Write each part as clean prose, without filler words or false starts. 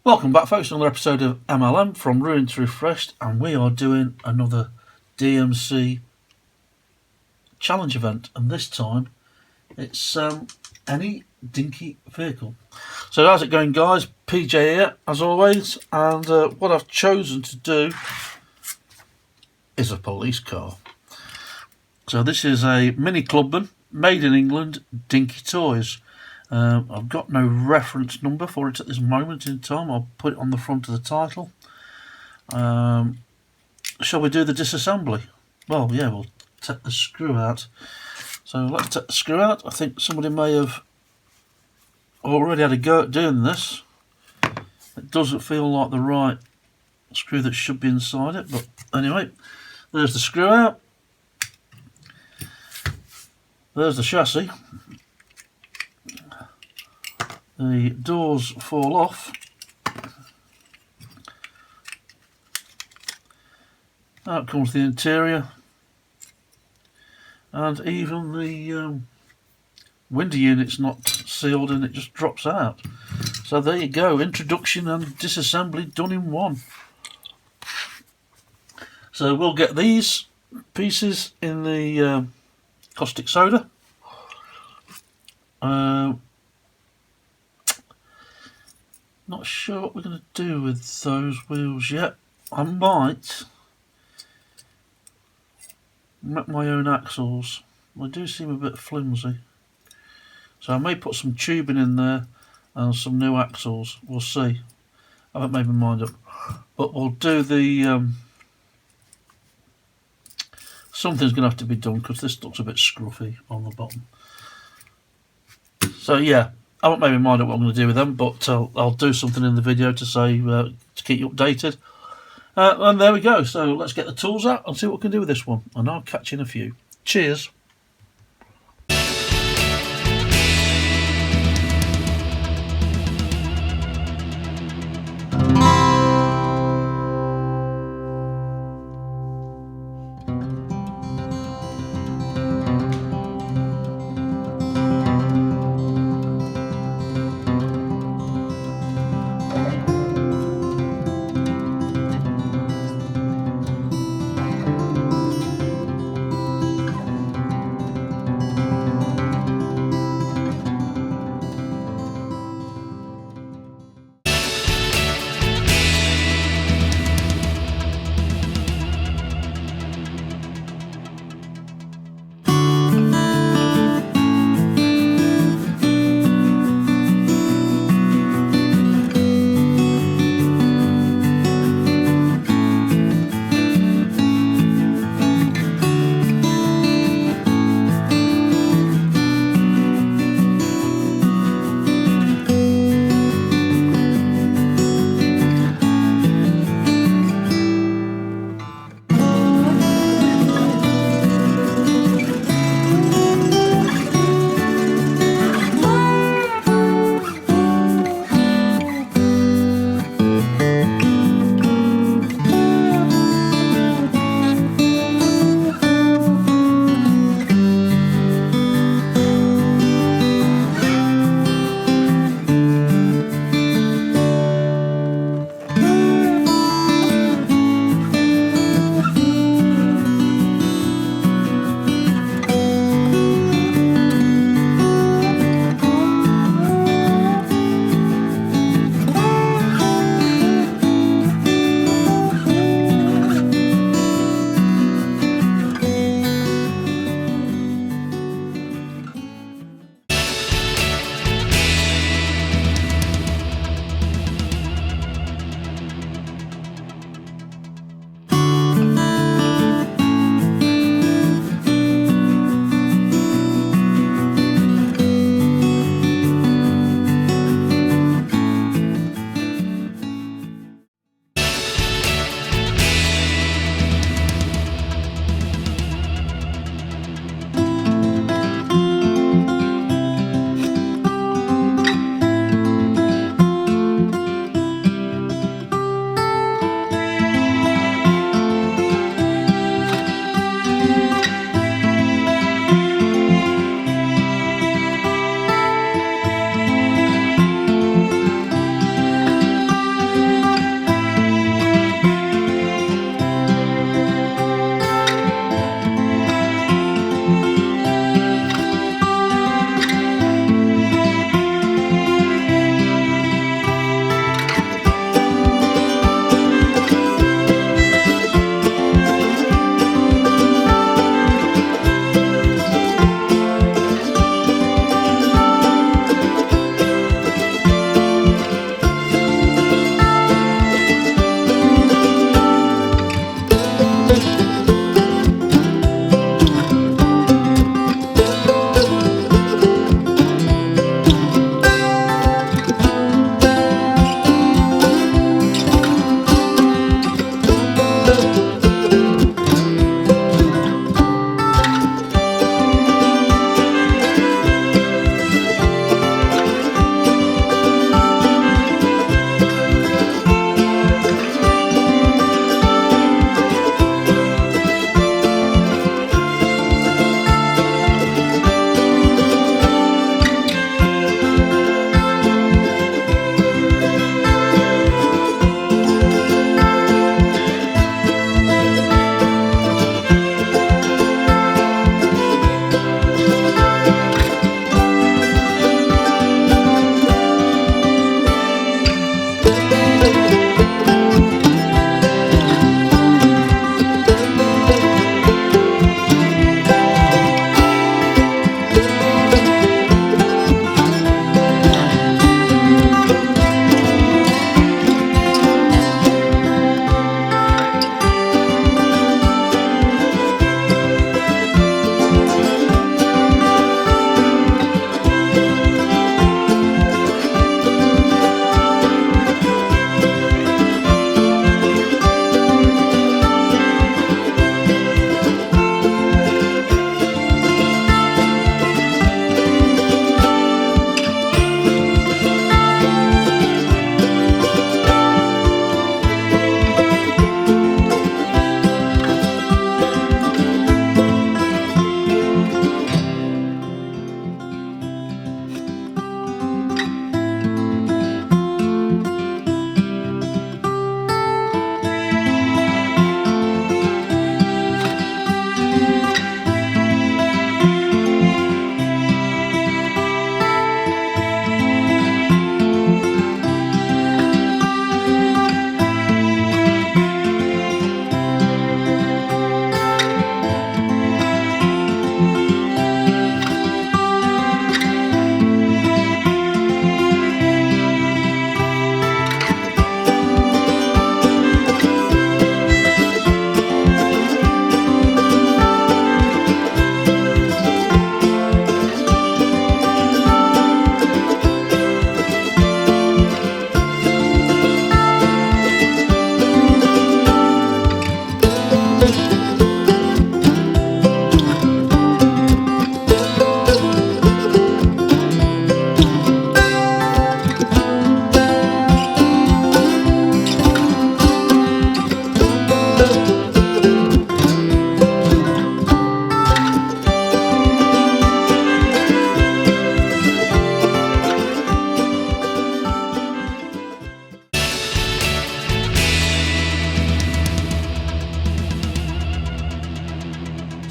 Welcome back, folks, to another episode of MLM from Ruined to Refreshed, and we are doing another DMC challenge event, and this time it's any Dinky Vehicle. So how's it going, guys? PJ here, as always, and what I've chosen to do is a police car. So this is a mini Clubman, made in England, Dinky Toys. I've got no reference number for it at this moment in time. I'll put it on the front of the title. Shall we do the disassembly? Well, yeah, we'll take the screw out. So let's take the screw out. I think somebody may have already had a go at doing this. It doesn't feel like the right screw that should be inside it, but anyway, there's the screw out. There's the chassis. The doors fall off. Out comes the interior, and even the window unit's not sealed and it just drops out. So there you go, introduction and disassembly done in one. So we'll get these pieces in the caustic soda. Not sure what we're going to do with those wheels yet. I might make my own axles. They do seem a bit flimsy. So I may put some tubing in there and some new axles. We'll see. I haven't made my mind up. But we'll do the... something's going to have to be done because this looks a bit scruffy on the bottom. So yeah. I haven't made my mind up what I'm going to do with them, but I'll do something in the video to say to keep you updated. And there we go. So let's get the tools out and see what we can do with this one. And I'll catch you in a few. Cheers.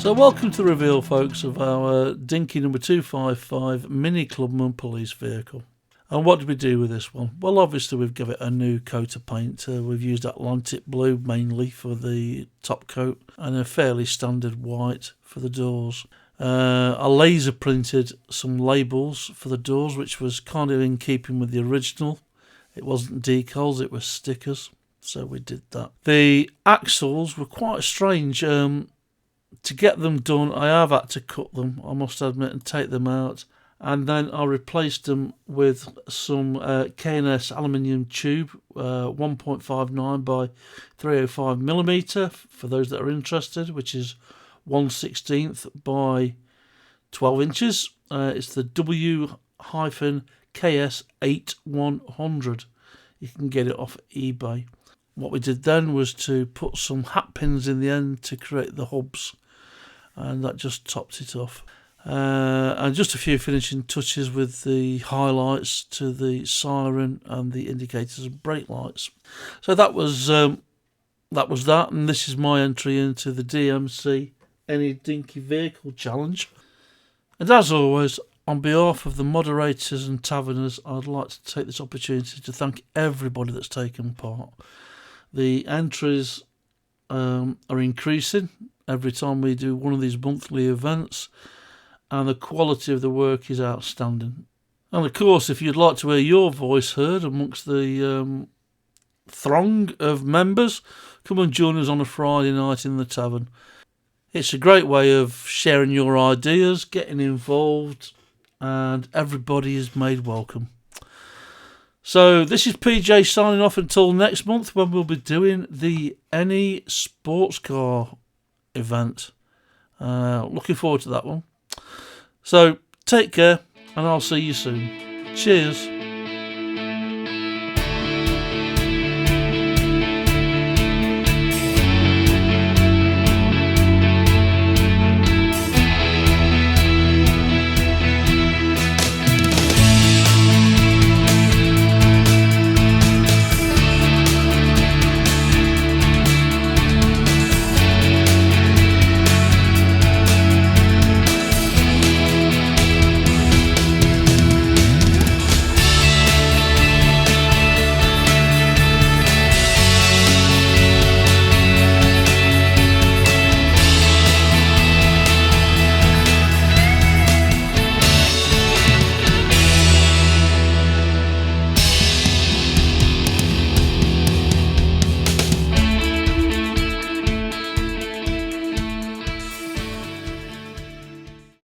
So welcome to the reveal, folks, of our Dinky number 255 Mini Clubman police vehicle. And what did we do with this one? Well, obviously we've given it a new coat of paint. We've used Atlantic blue mainly for the top coat and a fairly standard white for the doors. I laser printed some labels for the doors, which was kind of in keeping with the original. It wasn't decals, it was stickers, so we did that. The axles were quite strange. To get them done, I have had to cut them, I must admit, and take them out. And then I replaced them with some K&S aluminium tube, 1.59 by 305mm, for those that are interested, which is 1/16 by 12 inches. It's the W-KS8100. You can get it off eBay. What we did then was to put some hat pins in the end to create the hubs, and that just topped it off. And just a few finishing touches with the highlights to the siren and the indicators and brake lights. So that was that, and this is my entry into the DMC Any Dinky Vehicle Challenge. And as always, on behalf of the moderators and taverners, I'd like to take this opportunity to thank everybody that's taken part. The entries are increasing every time we do one of these monthly events, and the quality of the work is outstanding. And of course, if you'd like to hear your voice heard amongst the throng of members, come and join us on a Friday night in the tavern. It's a great way of sharing your ideas, getting involved, and everybody is made welcome. So this is PJ signing off until next month, when we'll be doing the Any Sports Car event. Looking forward to that one. So take care, and I'll see you soon. Cheers.